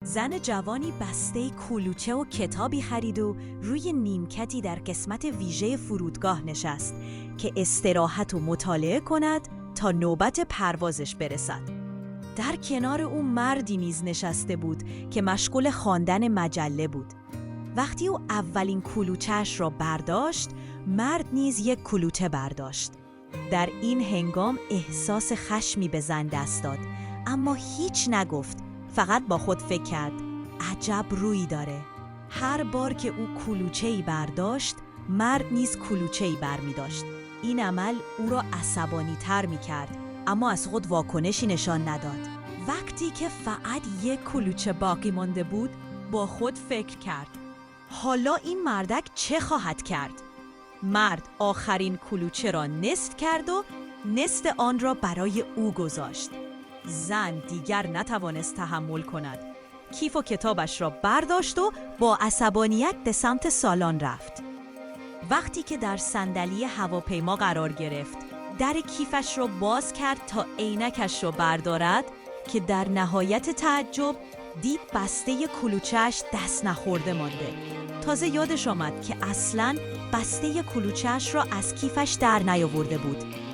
زن جوانی بسته کلوچه و کتابی خرید و روی نیمکتی در قسمت ویژه فرودگاه نشست که استراحت و مطالعه کند تا نوبت پروازش برسد. در کنار او مردی نیز نشسته بود که مشغول خواندن مجله بود. وقتی او اولین کلوچه‌اش را برداشت، مرد نیز یک کلوچه برداشت. در این هنگام احساس خشمی به زن دست داد، اما هیچ نگفت. فقط با خود فکر کرد عجب رویی داره. هر بار که او کلوچه‌ای برداشت، مرد نیز کلوچه‌ای برمی داشت. این عمل او را عصبانی تر می کرد، اما از خود واکنشی نشان نداد. وقتی که فقط یک کلوچه باقی مانده بود، با خود فکر کرد حالا این مردک چه خواهد کرد؟ مرد آخرین کلوچه را نصف کرد و نصف آن را برای او گذاشت. زن دیگر نتوانست تحمل کند. کیف و کتابش را برداشت و با عصبانیت به سمت سالن رفت. وقتی که در صندلی هواپیما قرار گرفت، در کیفش را باز کرد تا عینکش را بردارد که در نهایت تعجب دید بسته کلوچه‌اش دست نخورده مانده. تازه یادش آمد که اصلاً بسته کلوچه‌اش را از کیفش در نیاورده بود.